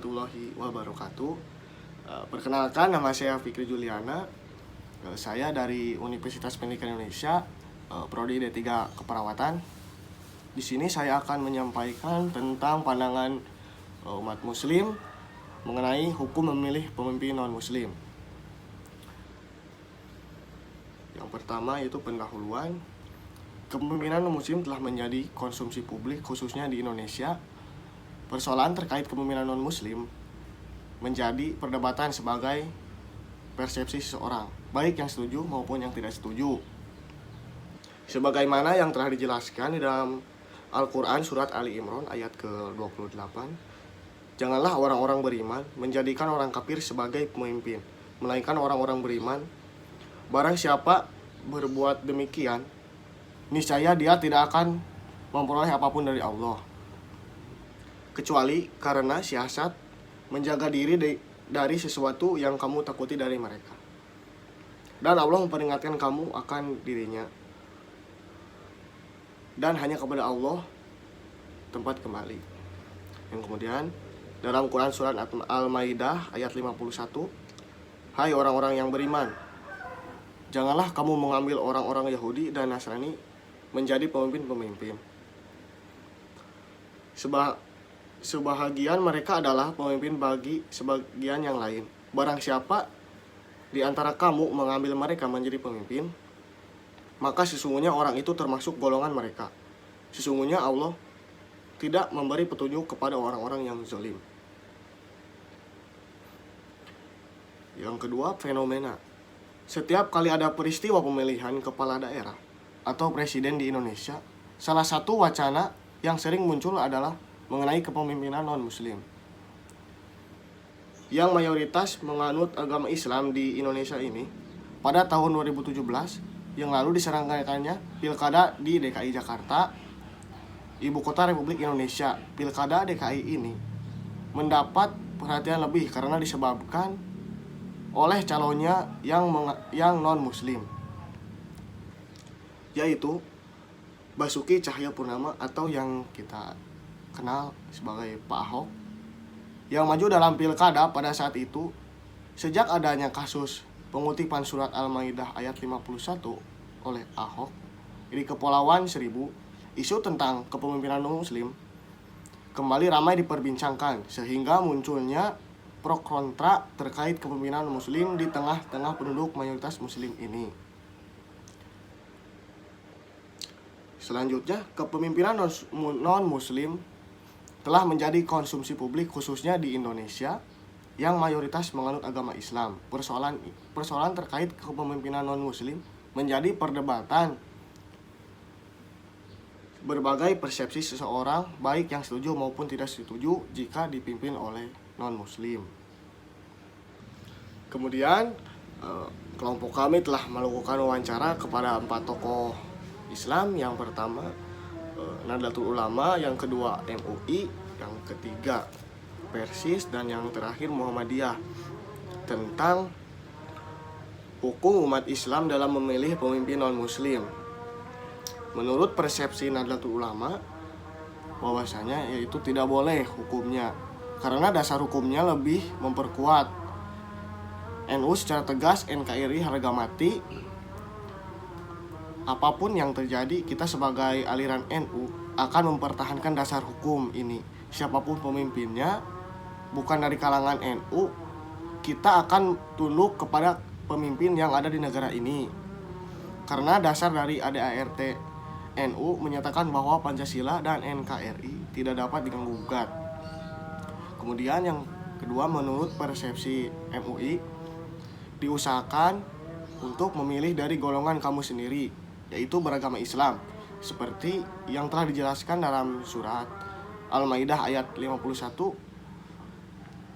warahmatullahi wabarakatuh. Perkenalkan, nama saya Fikri Juliana. Saya dari Universitas Pendidikan Indonesia, Prodi D3 Keperawatan. Di sini saya akan menyampaikan tentang pandangan umat muslim mengenai hukum memilih pemimpin non-muslim. Yang pertama yaitu pendahuluan. Kepemimpinan non-muslim telah menjadi konsumsi publik khususnya di Indonesia. Persoalan terkait kepemimpinan non-muslim menjadi perdebatan sebagai persepsi seseorang, baik yang setuju maupun yang tidak setuju. Sebagaimana yang telah dijelaskan di dalam Al-Quran surat Ali Imran ayat ke-28, janganlah orang-orang beriman menjadikan orang kafir sebagai pemimpin, melainkan orang-orang beriman. Barang siapa berbuat demikian, niscaya dia tidak akan memperoleh apapun dari Allah, kecuali karena siasat menjaga diri dari sesuatu yang kamu takuti dari mereka. Dan Allah memperingatkan kamu akan dirinya. Dan hanya kepada Allah tempat kembali. Yang kemudian dalam Quran surat Al-Maidah ayat 51, hai orang-orang yang beriman, janganlah kamu mengambil orang-orang Yahudi dan Nasrani menjadi pemimpin-pemimpin. Sebahagian mereka adalah pemimpin bagi sebagian yang lain. Barang siapa di antara kamu mengambil mereka menjadi pemimpin, maka sesungguhnya orang itu termasuk golongan mereka. Sesungguhnya Allah tidak memberi petunjuk kepada orang-orang yang zalim. Yang kedua, fenomena. Setiap kali ada peristiwa pemilihan kepala daerah atau presiden di Indonesia, salah satu wacana yang sering muncul adalah mengenai kepemimpinan non-muslim. Yang mayoritas menganut agama Islam di Indonesia ini, pada tahun 2017 yang lalu diselenggarakannya Pilkada di DKI Jakarta, ibu kota Republik Indonesia. Pilkada DKI ini mendapat perhatian lebih karena disebabkan oleh calonnya yang non-muslim, yaitu Basuki Cahayapurnama atau yang kita kenal sebagai Pak Ahok, yang maju dalam pilkada pada saat itu. Sejak adanya kasus pengutipan surat Al-Maidah ayat 51 oleh Ahok di Kepulauan Seribu, isu tentang kepemimpinan non-muslim kembali ramai diperbincangkan, sehingga munculnya pro kontra terkait kepemimpinan muslim di tengah-tengah penduduk mayoritas muslim ini. Selanjutnya, kepemimpinan non-muslim telah menjadi konsumsi publik khususnya di Indonesia yang mayoritas menganut agama Islam. Persoalan terkait kepemimpinan non-muslim menjadi perdebatan berbagai persepsi seseorang, baik yang setuju maupun tidak setuju jika dipimpin oleh non-muslim. Kemudian kelompok kami telah melakukan wawancara kepada 4 tokoh Islam. Yang pertama Nahdlatul Ulama, yang kedua MUI, yang ketiga Persis, dan yang terakhir Muhammadiyah, tentang hukum umat Islam dalam memilih pemimpin non-muslim. Menurut persepsi Nahdlatul Ulama, bahwasanya yaitu tidak boleh hukumnya, karena dasar hukumnya lebih memperkuat NU secara tegas, NKRI harga mati. Apapun yang terjadi, kita sebagai aliran NU akan mempertahankan dasar hukum ini. Siapapun pemimpinnya, bukan dari kalangan NU, kita akan tunduk kepada pemimpin yang ada di negara ini. Karena dasar dari ADART NU menyatakan bahwa Pancasila dan NKRI tidak dapat diganggu-gugat. Kemudian yang kedua, menurut persepsi MUI, diusahakan untuk memilih dari golongan kamu sendiri, yaitu beragama Islam, seperti yang telah dijelaskan dalam surat Al-Maidah ayat 51.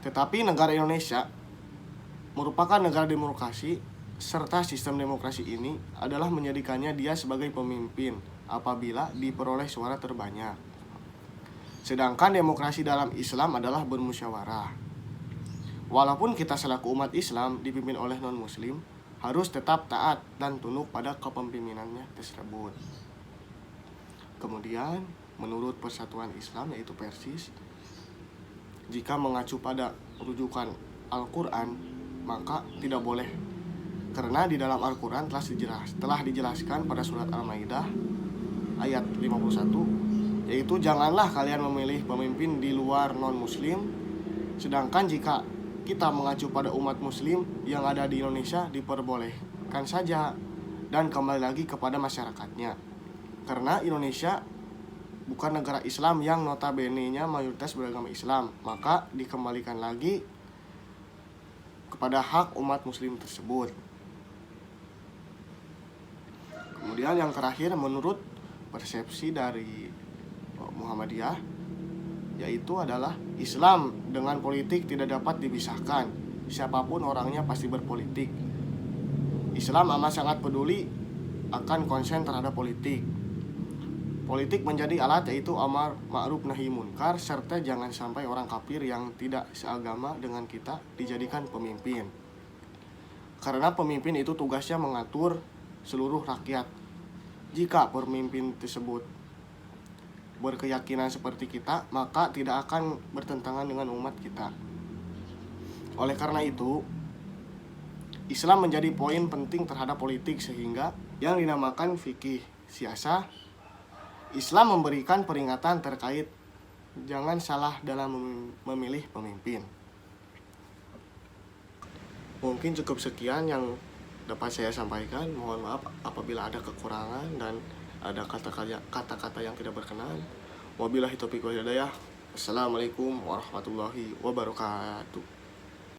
Tetapi negara Indonesia merupakan negara demokrasi, serta sistem demokrasi ini adalah menjadikannya dia sebagai pemimpin apabila diperoleh suara terbanyak. Sedangkan demokrasi dalam Islam adalah bermusyawarah. Walaupun kita selaku umat Islam dipimpin oleh non-muslim, harus tetap taat dan tunduk pada kepemimpinannya tersebut. Kemudian menurut Persatuan Islam yaitu Persis, jika mengacu pada rujukan Al-Quran, maka tidak boleh. Karena di dalam Al-Quran telah dijelaskan pada surat Al-Maidah ayat 51, yaitu janganlah kalian memilih pemimpin di luar non-muslim. Sedangkan jika kita mengacu pada umat muslim yang ada di Indonesia, diperbolehkan saja dan kembali lagi kepada masyarakatnya. Karena Indonesia bukan negara Islam yang notabene-nya mayoritas beragama Islam, maka dikembalikan lagi kepada hak umat muslim tersebut. Kemudian yang terakhir, menurut persepsi dari Muhammadiyah, yaitu adalah Islam dengan politik tidak dapat dipisahkan. Siapapun orangnya pasti berpolitik. Islam amat sangat peduli akan konsen terhadap politik. Politik menjadi alat, yaitu amar ma'ruf nahi munkar, serta jangan sampai orang kafir yang tidak seagama dengan kita dijadikan pemimpin. Karena pemimpin itu tugasnya mengatur seluruh rakyat. Jika pemimpin tersebut berkeyakinan seperti kita, maka tidak akan bertentangan dengan umat kita. Oleh karena itu, Islam menjadi poin penting terhadap politik, sehingga yang dinamakan fikih siasah, Islam memberikan peringatan terkait jangan salah dalam memilih pemimpin. Mungkin cukup sekian yang dapat saya sampaikan. Mohon maaf apabila ada kekurangan dan ada kata-kata yang tidak berkenan. Wabillahi taufiq wal hidayah. Assalamualaikum warahmatullahi wabarakatuh.